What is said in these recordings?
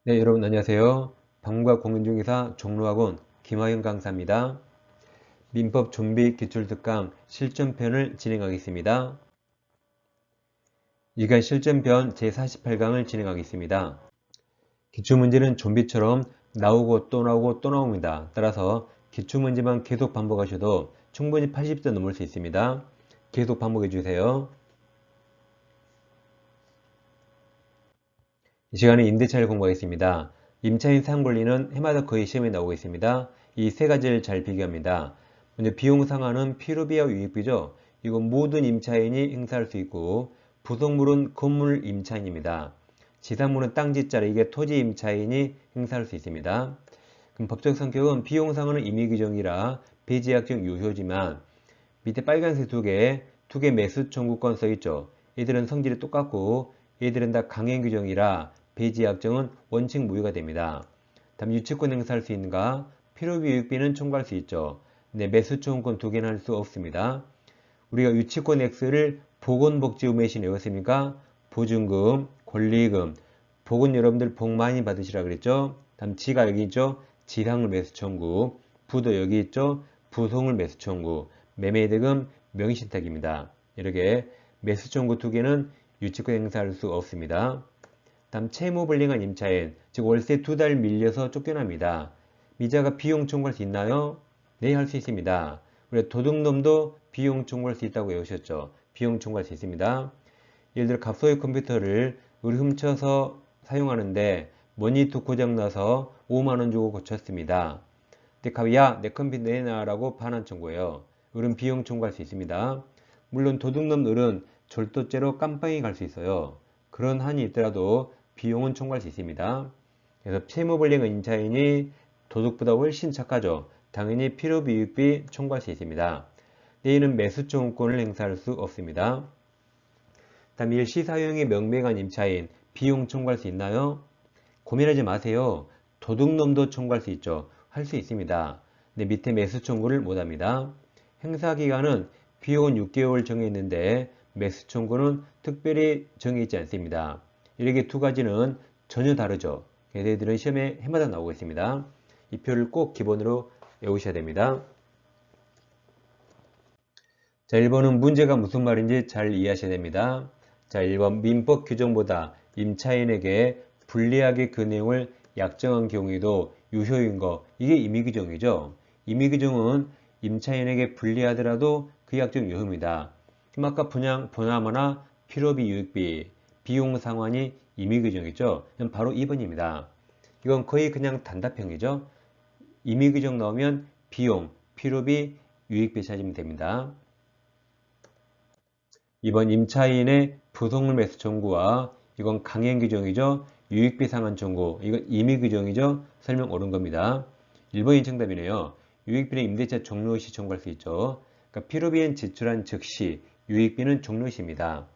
네, 여러분 안녕하세요. 방과 공인중개사 종로학원 김하영 강사입니다. 민법 좀비 기출특강 실전편을 진행하겠습니다. 이간 실전편 제48강을 진행하겠습니다. 기출문제는 좀비처럼 나오고 또 나오고 또 나옵니다. 따라서 기출문제만 계속 반복하셔도 충분히 80점 넘을 수 있습니다. 계속 반복해 주세요. 이 시간에 임대차를 공부하겠습니다. 임차인 사용권리는 해마다 거의 시험에 나오고 있습니다. 이 세 가지를 잘 비교합니다. 먼저 비용 상한은 필요비와 유익비죠. 이건 모든 임차인이 행사할 수 있고, 부속물은 건물 임차인입니다. 지상물은 땅지자리, 이게 토지 임차인이 행사할 수 있습니다. 그럼 법적 성격은 비용 상한은 임의 규정이라 배제약정 유효지만, 밑에 빨간색 두 개 매수 청구권 써있죠. 얘들은 성질이 똑같고 얘들은 다 강행 규정이라 배제약정은 원칙 무효가 됩니다. 다음 유치권 행사할 수 있는가? 필요비 유익비는 청구할 수 있죠. 근데 매수 청구권 두 개는 할 수 없습니다. 우리가 유치권 X를 보건복지의무에신 외웠습니까? 보증금, 권리금, 복은 여러분들 복 많이 받으시라 그랬죠? 다음 지가 여기 있죠? 지상물 매수 청구, 부도 여기 있죠? 부속물 매수 청구, 매매대금 명의신탁입니다. 이렇게 매수 청구 두 개는 유치권 행사할 수 없습니다. 다음 채무불이행한 임차인, 즉 월세 2달 밀려서 쫓겨납니다. 미자가 비용 청구할 수 있나요? 네, 할 수 있습니다. 우리 도둑놈도 비용 청구할 수 있다고 외우셨죠? 비용 청구할 수 있습니다. 예를 들어 갑소의 컴퓨터를 우리 훔쳐서 사용하는데 모니터 고장나서 5만원 주고 고쳤습니다. 근데 갑이 야, 내 컴퓨터 내놔라고 반환 청구해요. 을은 비용 청구할 수 있습니다. 물론 도둑놈 을은 절도죄로 깜빵이 갈 수 있어요. 그런 한이 있더라도 비용은 청구할 수 있습니다. 그래서 채무불이행한 임차인이 도둑보다 훨씬 착하죠. 당연히 필요비 유익비 청구할 수 있습니다. 내일은 매수청구권을 행사할 수 없습니다. 다음 일시사용이 명백한 임차인 비용 청구할 수 있나요? 고민하지 마세요. 도둑놈도 청구할 수 있죠. 할 수 있습니다. 근데 밑에 매수 청구를 못합니다. 행사기간은 비용은 6개월 정해있는데 매수 청구는 특별히 정해있지 않습니다. 이렇게 두 가지는 전혀 다르죠. 그래서 얘들은 시험에 해마다 나오고 있습니다. 이 표를 꼭 기본으로 외우셔야 됩니다. 자, 1번은 문제가 무슨 말인지 잘 이해하셔야 됩니다. 자, 1번 민법 규정보다 임차인에게 불리하게 그 내용을 약정한 경우에도 유효인 거, 이게 임의규정이죠. 임의규정은 임차인에게 불리하더라도 그 약정 유효입니다. 그럼 아까 분양, 보나마나 필요비, 유익비, 비용 상환이 임의규정이죠. 바로 2번입니다. 이건 거의 그냥 단답형이죠. 임의규정 나오면 비용, 필요비, 유익비 찾으면 됩니다. 이번 임차인의 부속물 매수 청구와 이건 강행 규정이죠. 유익비 상환 청구, 이건 임의 규정이죠. 설명 옳은 겁니다. 1번이 정답이네요. 유익비는 임대차 종료 시 청구할 수 있죠. 그러니까 필요비는 지출한 즉시, 유익비는 종료 시입니다.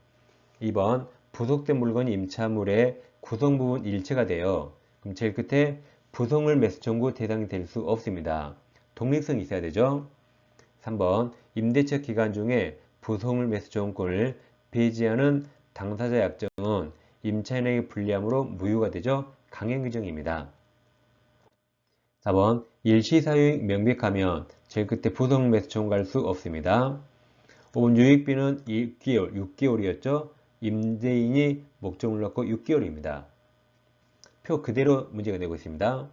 2번 부속된 물건이 임차물의 구성 부분 일체가 돼요. 그럼 제일 끝에 부속물 매수 청구 대상이 될 수 없습니다. 독립성이 있어야 되죠. 3번 임대차 기간 중에 부속물 매수 정권을 배제하는 당사자 약정은 임차인에게 불리함으로 무효가 되죠. 강행 규정입니다. 4번 일시사유익 명백하면 제일 끝에 부속물 매수 청구할 수 없습니다. 5번 유익비는 6개월이었죠. 임대인이 목적을 넣고 6개월입니다. 표 그대로 문제가 되고 있습니다.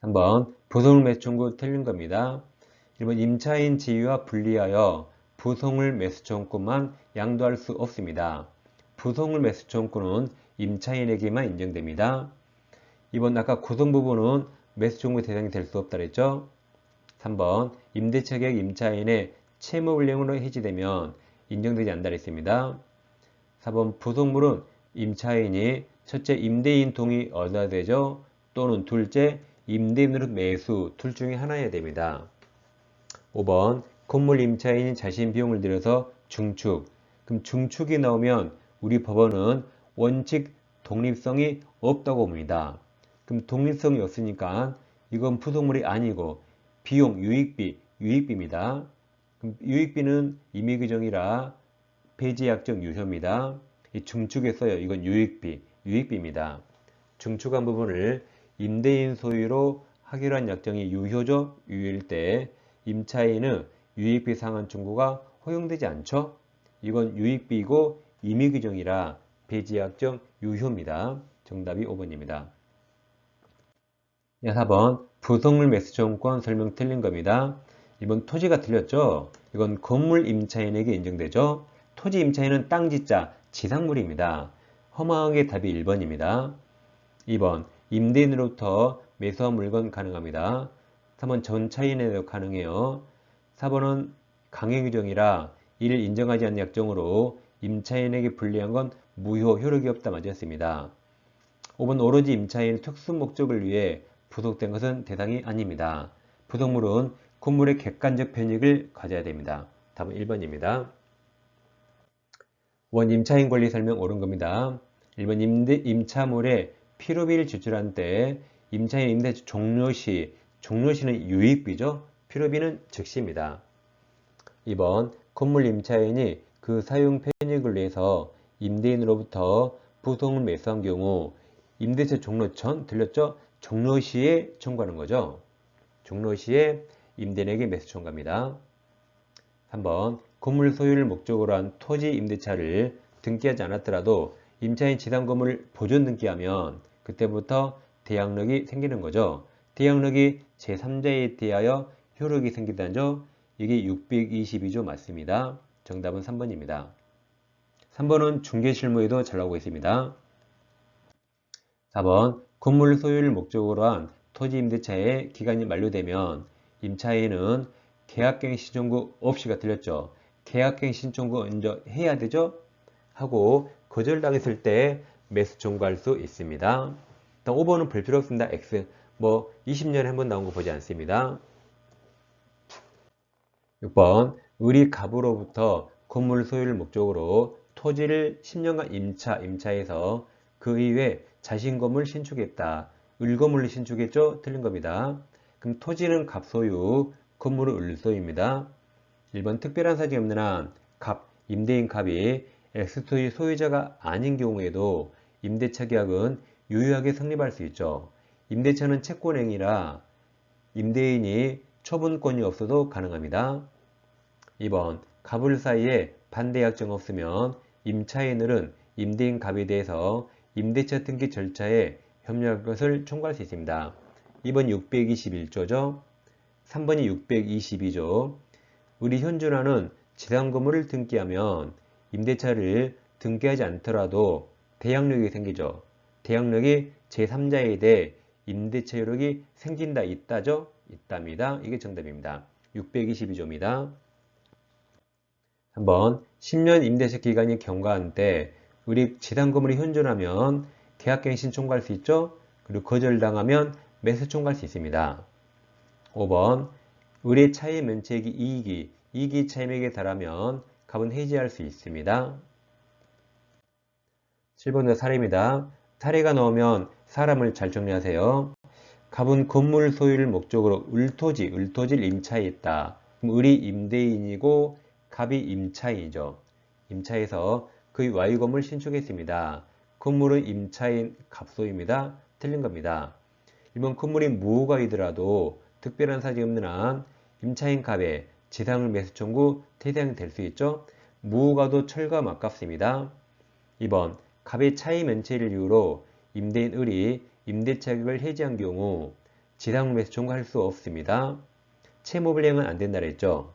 3번 부속물 매수 청구 틀린 겁니다. 1번 임차인 지위와 분리하여 부속물 매수청구만 양도할 수 없습니다. 부속물 매수청구는 임차인에게만 인정됩니다. 2번 아까 구성 부분은 매수청구 대상이 될 수 없다 그랬죠. 3번 임대차 계약 임차인의 채무불이행으로 해지되면 인정되지 않는다 그랬습니다. 4번 부속물은 임차인이 첫째 임대인 동의 얻어야 되죠. 또는 둘째 임대인으로 매수 둘 중에 하나여야 됩니다. 5번 건물 임차인이 자신 비용을 들여서 중축. 그럼 중축이 나오면 우리 법원은 원칙 독립성이 없다고 봅니다. 그럼 독립성이 없으니까 이건 부속물이 아니고 비용, 유익비입니다. 그럼 유익비는 임의규정이라 폐지약정 유효입니다. 이 중축에 써요. 이건 유익비입니다. 증축한 부분을 임대인 소유로 하기로 한 약정이 유효죠? 유효일 때 임차인의 유익비 상환 청구가 허용되지 않죠? 이건 유익비이고 임의규정이라 배지약정 유효입니다. 정답이 5번입니다. 4번 부속물 매수청구권 설명 틀린 겁니다. 이번 토지가 틀렸죠? 이건 건물 임차인에게 인정되죠? 토지 임차인은 땅지자 지상물입니다. 허망하게 답이 1번입니다. 2번 임대인으로부터 매수한 물건 가능합니다. 3번 전차인에도 가능해요. 4번은 강행규정이라 이를 인정하지 않는 약정으로 임차인에게 불리한 건 무효, 효력이 없다 맞았습니다. 5번 오로지 임차인의 특수 목적을 위해 부속된 것은 대상이 아닙니다. 부속물은 건물의 객관적 편익을 가져야 됩니다. 답은 1번입니다. 5번 임차인 권리 설명 옳은 겁니다. 1번 임차물에 필요비를 지출한 때 임차인 임대 종료시, 종료시는 유익비죠. 필요비는 즉시입니다. 2번 건물 임차인이 그 사용 편익을 위해서 임대인으로부터 부속물 매수한 경우 임대차 종료 전 들렸죠? 종료시에 청구하는 거죠. 종료시에 임대인에게 매수 청구합니다. 3번 건물 소유를 목적으로 한 토지 임대차를 등기하지 않았더라도 임차인 지상 건물을 보존 등기하면 그때부터 대항력이 생기는 거죠. 대항력이 제3자에 대하여 효력이 생긴다죠. 이게 622조 맞습니다. 정답은 3번입니다. 3번은 중개실무에도 잘 나오고 있습니다. 4번 건물 소유를 목적으로 한 토지 임대차의 기간이 만료되면 임차인은 계약갱신 청구 없이가 틀렸죠. 계약갱신 청구 먼저 해야 되죠? 하고 거절당했을 때 매수 청구할 수 있습니다. 5번은 불필요 없습니다. X. 20년에 한 번 나온 거 보지 않습니다. 6번 을이 갑으로부터 건물 소유를 목적으로 토지를 10년간 임차해서 그 이후에 자신 건물 신축했다. 을건물을 신축했죠? 틀린 겁니다. 그럼 토지는 갑소유, 건물은 을소유입니다. 1번 특별한 사정이 없는 한 갑, 임대인 갑이 X토지 소유자가 아닌 경우에도 임대차 계약은 유효하게 성립할 수 있죠. 임대차는 채권행위라 임대인이 처분권이 없어도 가능합니다. 2번 갑을 사이에 반대 약정 없으면 임차인은 임대인 갑에 대해서 임대차 등기 절차에 협력할 것을 청구할 수 있습니다. 2번 621조죠. 3번이 622조. 을이 현존하는 지상 건물을 등기하면 임대차를 등기하지 않더라도 대항력이 생기죠. 대항력이 제3자에 대해 임대차 효력이 생긴다, 있다죠? 있답니다. 이게 정답입니다. 622조입니다. 3번 10년 임대차 기간이 경과한 때 을이 지상 건물이 현존하면 계약갱신 청구할 수 있죠? 그리고 거절당하면 매수 청구할 수 있습니다. 5번 을의 차익 면책이 이익이 차임액에 달하면 갑은 해지할 수 있습니다. 7번은 사례입니다. 사례가 나오면 사람을 잘 정리하세요. 갑은 건물 소유를 목적으로 을토지를 임차했다. 그럼 을이 임대인이고 갑이 임차인이죠. 임차해서 그의 와유 건물 신축했습니다. 건물은 임차인 갑소유입니다. 틀린 겁니다. 1번 건물이 무허가이더라도 특별한 사정이 없는 한 임차인 갑의 지상을 매수 청구 대상이 될 수 있죠. 무허가도 철거가 아깝습니다. 2번 갑의 차이 면체를 이유로 임대인 을이 임대차 계약을 해지한 경우 지상 매수 청구할 수 없습니다. 채무불이행은 안 된다 그랬죠.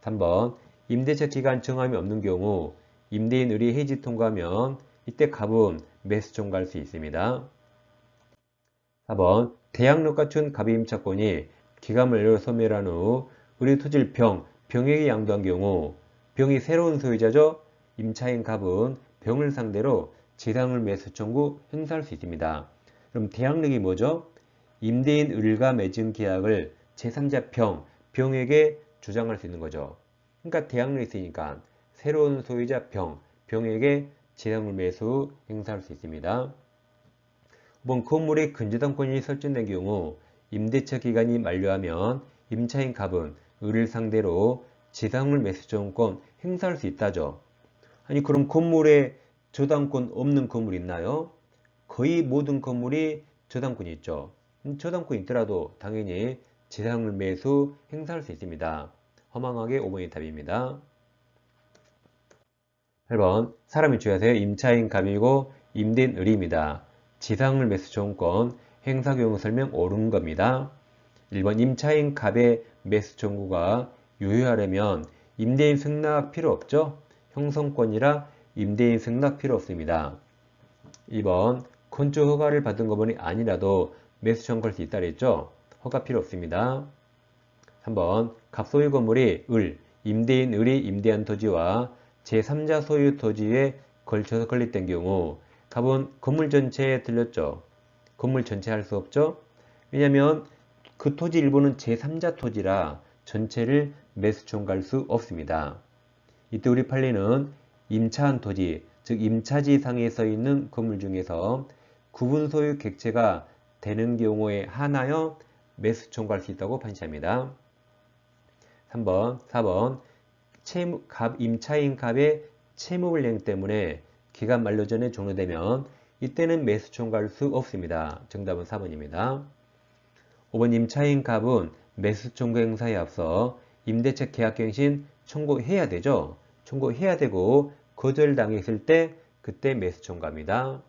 3번 임대차 기간 정함이 없는 경우 임대인 을이 해지 통과하면 이때 갑은 매수 청구할 수 있습니다. 4번 대항력 갖춘 갑의 임차권이 기간 만료로 소멸한 후 을의 토지를 병에게 양도한 경우 병이 새로운 소유자죠. 임차인 갑은 병을 상대로 지상을 매수 청구 행사할 수 있습니다. 그럼 대항력이 뭐죠? 임대인 을과 맺은 계약을 제3자 병에게 주장할 수 있는 거죠. 그러니까 대항력이 있으니까 새로운 소유자 병에게 지상물 매수 행사할 수 있습니다. 5번 건물의 근저당권이 설정된 경우 임대차 기간이 만료하면 임차인 갑은 을을 상대로 지상물 매수청구권 행사할 수 있다죠. 아니 그럼 건물에 저당권 없는 건물 있나요? 거의 모든 건물이 저당권이 있죠. 저당권이 있더라도 당연히 지상물 매수 행사할 수 있습니다. 허망하게 5번이 답입니다. 8번 사람이 주의하세요. 임차인 갑이고 임대인 을입니다. 지상물 매수 청구권 행사 경우 설명 옳은 겁니다. 1번 임차인 갑의 매수 청구가 유효하려면 임대인 승낙 필요 없죠? 형성권이라 임대인 승낙 필요 없습니다. 2번 건축 허가를 받은 건물이 아니라도 매수 청구할 수 있다 그랬죠? 허가 필요 없습니다. 3번 갑소유 건물이 임대인 을이 임대한 토지와 제3자 소유 토지에 걸쳐서 건립된 경우 갑은 건물 전체에 들렸죠? 건물 전체 할 수 없죠? 왜냐하면 그 토지 일부는 제3자 토지라 전체를 매수 청구할 수 없습니다. 이때 우리 판례는 임차한 토지, 즉 임차지 상에 써 있는 건물 중에서 구분 소유 객체가 되는 경우에 하나여 매수 청구할 수 있다고 판시합니다. 3번, 4번 임차인 갑의 채무불이행 때문에 기간 만료 전에 종료되면 이때는 매수 청구할 수 없습니다. 정답은 4번입니다. 5번 임차인 갑은 매수 청구 행사에 앞서 임대차 계약갱신 청구해야 되죠. 청구해야 되고 거절당했을 때 그때 매수 청구합니다.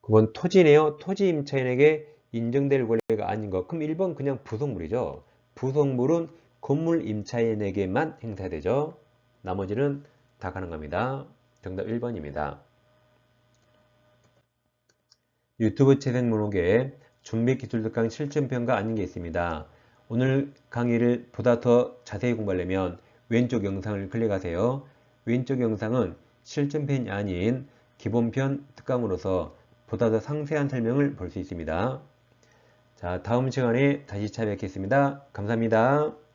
9번 토지네요. 토지 임차인에게 인정될 권리가 아닌 것. 그럼 1번 그냥 부속물이죠. 부속물은 건물 임차인에게만 행사되죠. 나머지는 다 가능합니다. 정답 1번입니다. 유튜브 재생 목록에 준비기술특강 실전평가 아닌 게 있습니다. 오늘 강의를 보다 더 자세히 공부하려면 왼쪽 영상을 클릭하세요. 왼쪽 영상은 실전편이 아닌 기본편 특강으로서 보다 더 상세한 설명을 볼 수 있습니다. 자, 다음 시간에 다시 찾아뵙겠습니다. 감사합니다.